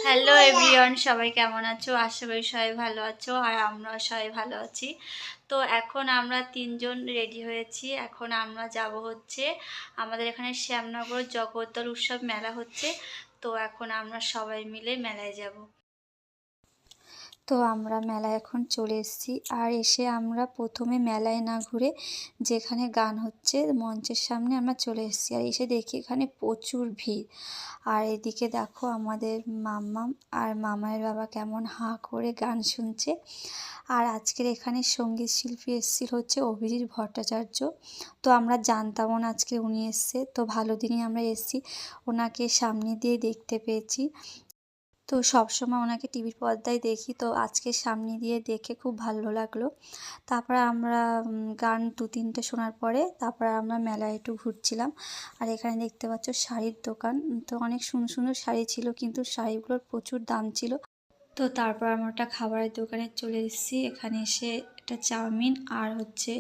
Hello everyone, সবাই কেমন আছো? আশা করি সবাই ভালো আছো আর আমরা সবাই ভালো আছি। তো এখন আমরা তিনজন রেডি হয়েছি। এখন আমরা যাব হচ্ছে আমাদের এখানে শ্যামনগর জগদ্দল উৎসব মেলা হচ্ছে। তো এখন আমরা সবাই মিলে মেলায় যাব। তো আমরা মেলায় এখন চলে এসেছি। আর এসে আমরা প্রথমে মেলায় না ঘুরে যেখানে গান হচ্ছে মঞ্চের সামনে আমরা চলে এসেছি। আর এসে দেখি এখানে প্রচুর ভিড়। আর এদিকে দেখো আমাদের মাম্মাম আর মামায়ের বাবা কেমন হাঁ করে গান শুনছে। আর আজকের এখানে সঙ্গীত শিল্পী এসেছিল হচ্ছে অভিজিৎ ভট্টাচার্য। তো আমরা জানতামও না আজকে উনি এসছে। তো ভালো দিনই আমরা এসেছি, ওনাকে সামনে দিয়ে দেখতে পেয়েছি। তো সবসময় ওনাকে টিভির পর্দায় দেখি, তো আজকে সামনে দিয়ে দেখে খুব ভালো লাগলো। তারপরে আমরা গান 2-3টে শোনার পরে তারপরে আমরা মেলায় একটু ঘুরছিলাম। আর এখানে দেখতে পাচ্ছ শাড়ির দোকান। তো অনেক সুন্দর সুন্দর শাড়ি ছিল, কিন্তু শাড়িগুলোর প্রচুর দাম ছিল। তো তারপর আমরা একটা খাবারের দোকানে চলে এসেছি। এখানে এসে একটা চাউমিন আর হচ্ছে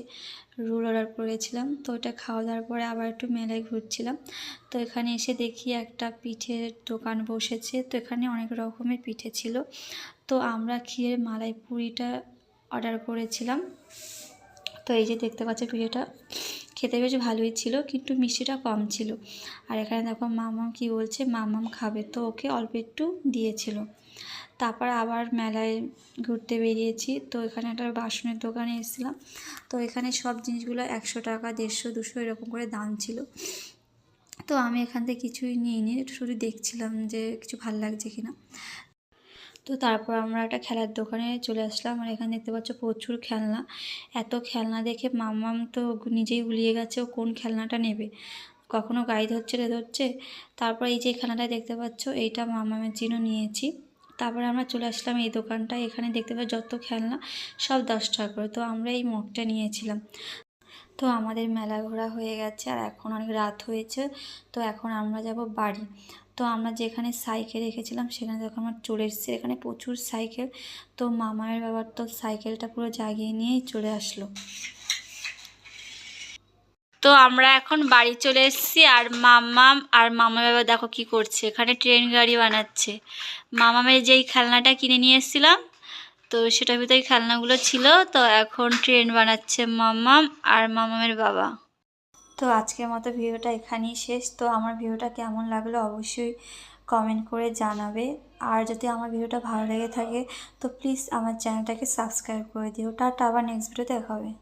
রোল অর্ডার করেছিলাম। তো ওটা খাওয়া দাওয়ার পরে আবার একটু মেলায় ঘুরছিলাম। তো এখানে এসে দেখি একটা পিঠের দোকান বসেছে। তো এখানে অনেক রকমের পিঠে ছিল। তো আমরা ক্ষীরের মালাই পুরিটা অর্ডার করেছিলাম। তো এই যে দেখতে পাচ্ছ পিঠেটা খেতে বেশ ভালোই ছিল, কিন্তু মিষ্টিটা কম ছিল। আর এখানে দেখো মামাম কি বলছে, মামাম খাবে, তো ওকে অল্প একটু দিয়েছিল। তারপর আবার মেলায় ঘুরতে বেরিয়েছি। তো এখানে একটা বাসনের দোকানে এসেছিলাম। তো এখানে সব জিনিসগুলো 100 টাকা, 150, 200 এরকম করে দাম ছিল। তো আমি এখান থেকে কিছুই নিইনি, শুধু দেখছিলাম যে কিছু ভালো লাগছে কিনা। তো তারপর আমরা একটা খেলার দোকানে চলে আসলাম। আর এখানে দেখতে পাচ্ছ প্রচুর খেলনা। এত খেলনা দেখে মাম্মাম তো নিজেই গুলিয়ে গেছে ও কোন খেলনাটা নেবে। কখনো গাড়ি ধরছে রে ধরছে। তারপর এই যে খেলনাটা দেখতে পাচ্ছ, এইটা মাম্মামের জন্য নিয়েছি। তারপরে আমরা চলে আসলাম এই দোকানটায়। এখানে দেখতে পাচ্ছ যত খেলনা সব 10 টাকা করে। তো আমরা এই মগটা নিয়েছিলাম। তো আমাদের মেলা ঘোরা হয়ে গেছে আর এখন অনেক রাত হয়েছে। তো এখন আমরা যাব বাড়ি। তো আমরা যেখানে সাইকেল রেখেছিলাম সেখানে যখন আমরা চলে এসেছি, এখানে প্রচুর সাইকেল। তো মামায়ের বাবার তো সাইকেলটা পুরো জাগিয়ে নিয়েই চলে আসলো। তো আমরা এখন বাড়ি চলে এসেছি। আর মামাম আর মামা বাবা দেখো কি করছে, এখানে ট্রেন গাড়ি বানাচ্ছে। মামামের যেই খেলনাটা কিনে নিয়ে এসেছিলাম, তো সেটার ভিতরে খেলনাগুলো ছিল। তো এখন ট্রেন বানাচ্ছে মামাম আর মামামের বাবা। তো আজকের মতো ভিডিওটা এখানেই শেষ। তো আমার ভিডিওটা কেমন লাগলো অবশ্যই কমেন্ট করে জানাবে। আর যদি আমার ভিডিওটা ভালো লেগে থাকে তো প্লিজ আমার চ্যানেলটাকে সাবস্ক্রাইব করে দিও। টাটা, আবার নেক্সট ভিডিও দেখা হবে।